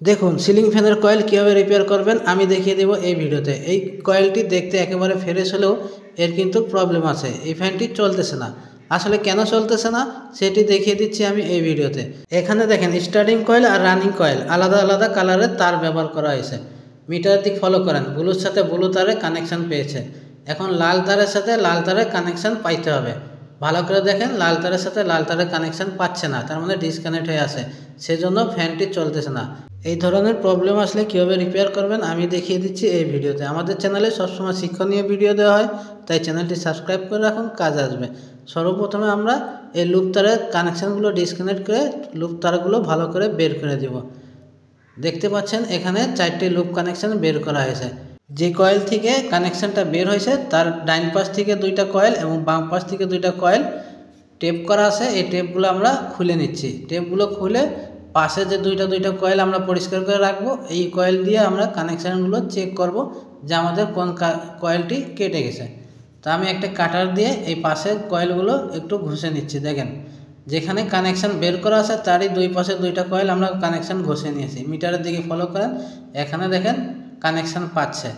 দেখুন সিলিং ফ্যানের কয়েল কীভাবে রিপেয়ার করবেন আমি দেখিয়ে দেব এই ভিডিওতে। এই কয়েলটি দেখতে একেবারে ফ্রেশ হলেও এর কিন্তু প্রবলেম আছে, এই ফ্যানটি চলতেছে না। আসলে কেন চলতেছে না সেটি দেখিয়ে দিচ্ছি আমি এই ভিডিওতে। এখানে দেখেন স্টার্টিং কয়েল আর রানিং কয়েল আলাদা আলাদা কালারের তার ব্যবহার করা হয়েছে। মিটার দিক ফলো করেন, ব্লুর সাথে ব্লু তারে কানেকশান পেয়েছে। এখন লাল তারের সাথে লাল তারের কানেকশান পাইতে হবে। ভালো করে দেখেন, লাল তারের সাথে লাল তারের কানেকশান পাচ্ছে না, তার মানে ডিসকানেক্ট হয়ে আছে, সেজন্য ফ্যানটি চলতেছে না। এই ধরনের প্রবলেম আসলে কীভাবে রিপেয়ার করবেন আমি দেখিয়ে দিচ্ছি এই ভিডিওতে। আমাদের চ্যানেলে সবসময় শিক্ষণীয় ভিডিও দেওয়া হয়, তাই চ্যানেলটি সাবস্ক্রাইব করে রাখুন, কাজ আসবে। সর্বপ্রথমে আমরা এই লুপ তারের কানেকশানগুলো ডিসকানেক্ট করে লুপ তারগুলো ভালো করে বের করে দেব। দেখতে পাচ্ছেন এখানে 4টি লুপ কানেকশান বের করা হয়েছে। যে কয়েল থেকে কানেকশানটা বের হয়েছে তার ডাইন পাশ থেকে 2টা কয়েল এবং বাম পাশ থেকে 2টা কয়েল টেপ করা আছে। এই টেপগুলো আমরা খুলে নিচ্ছি। টেপগুলো খুলে পাশে যে 2টা কয়েল আমরা পরিষ্কার করে রাখবো। এই কয়েল দিয়ে আমরা কানেকশানগুলো চেক করব যে আমাদের কোন কয়েলটি কেটে গেছে। তো আমি একটা কাটার দিয়ে এই পাশের কয়েলগুলো একটু ঘষে নিচ্ছি। দেখেন যেখানে কানেকশান বের করা আছে তারই দুই পাশে 2টা কয়েল আমরা কানেকশান ঘষে নিয়েছি। মিটারের দিকে ফলো করেন, এখানে দেখেন কানেকশান পাচ্ছে।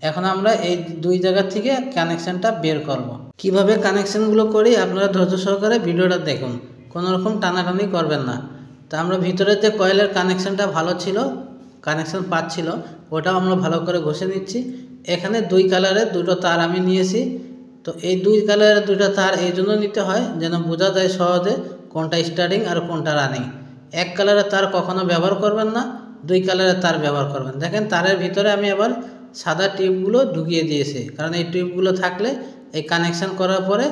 এখন আমরা এই 2 জায়গা থেকে কানেকশানটা বের করব। কিভাবে কানেকশানগুলো করি আপনারা ধৈর্য সহকারে ভিডিওটা দেখুন, কোনো রকম টানাটানি করবেন না। তো আমরা ভিতরের যে কয়েলের কানেকশানটা ভালো ছিল, কানেকশান পাচ্ছিল, ওটাও আমরা ভালো করে ঘষে নিচ্ছি। এখানে 2 কালারের 2টো তার আমি নিয়েছি। তো এই 2 কালারের 2টা তার এই জন্য নিতে হয় যেন বোঝা যায় সহজে কোনটা স্টার্টিং আর কোনটা রানিং। 1 কালারের তার কখনো ব্যবহার করবেন না, 2 কালারের তার ব্যবহার করবেন। দেখেন তারের ভিতরে আমি আবার সাদা টিউবগুলো ঢুকিয়ে দিয়েছি, কারণ এই টিউবগুলো থাকলে এই কানেকশান করার পরে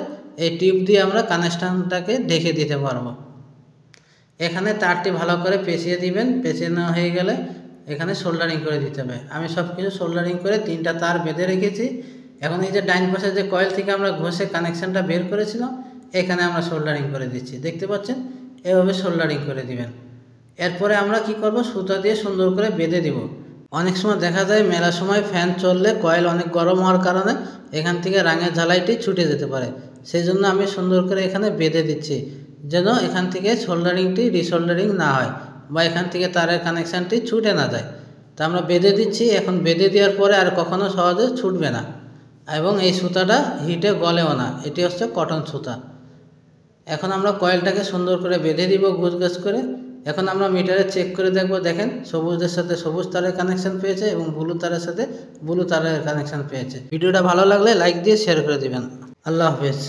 এই টিউব দিয়ে আমরা কানেকশানটাকে ঢেকে দিতে পারবো। এখানে তারটি ভালো করে পেঁচিয়ে দিবেন। পেঁচিয়ে নেওয়া হয়ে গেলে এখানে সোল্ডারিং করে দিতে হবে। আমি সব কিছু সোল্ডারিং করে 3টা তার বেঁধে রেখেছি। এখন এই যে ডাইন পাশে যে কয়েল থেকে আমরা ঘষে কানেকশানটা বের করেছিলাম, এখানে আমরা সোল্ডারিং করে দিচ্ছি। দেখতে পাচ্ছেন এভাবে সোল্ডারিং করে দিবেন। এরপরে আমরা কি করব, সুতা দিয়ে সুন্দর করে বেঁধে দিব। অনেক সময় দেখা যায় মেলা সময় ফ্যান চললে কয়েল অনেক গরম হওয়ার কারণে এখান থেকে রাঙের ঝালাইটি ছুটে যেতে পারে। সেই জন্য আমি সুন্দর করে এখানে বেঁধে দিচ্ছি যেন এখান থেকে সোল্ডারিংটি রিসোল্ডারিং না হয় বা এখান থেকে তারের কানেকশানটি ছুটে না যায়। তা আমরা বেঁধে দিচ্ছি। এখন বেঁধে দেওয়ার পরে আর কখনো সহজে ছুটবে না এবং এই সুতাটা হিটে গলেও না। এটি হচ্ছে কটন সুতা। এখন আমরা কয়েলটাকে সুন্দর করে বেঁধে দিব গুছগাছ করে। এখন আমরা মিটারে চেক করে দেখব। দেখেন সবুজের সাথে সবুজ তারের কানেকশান পেয়েছে এবং ব্লু তারের সাথে ব্লু তারের কানেকশান পেয়েছে। ভিডিওটা ভালো লাগলে লাইক দিয়ে শেয়ার করে দিবেন। আল্লাহ হাফেজ।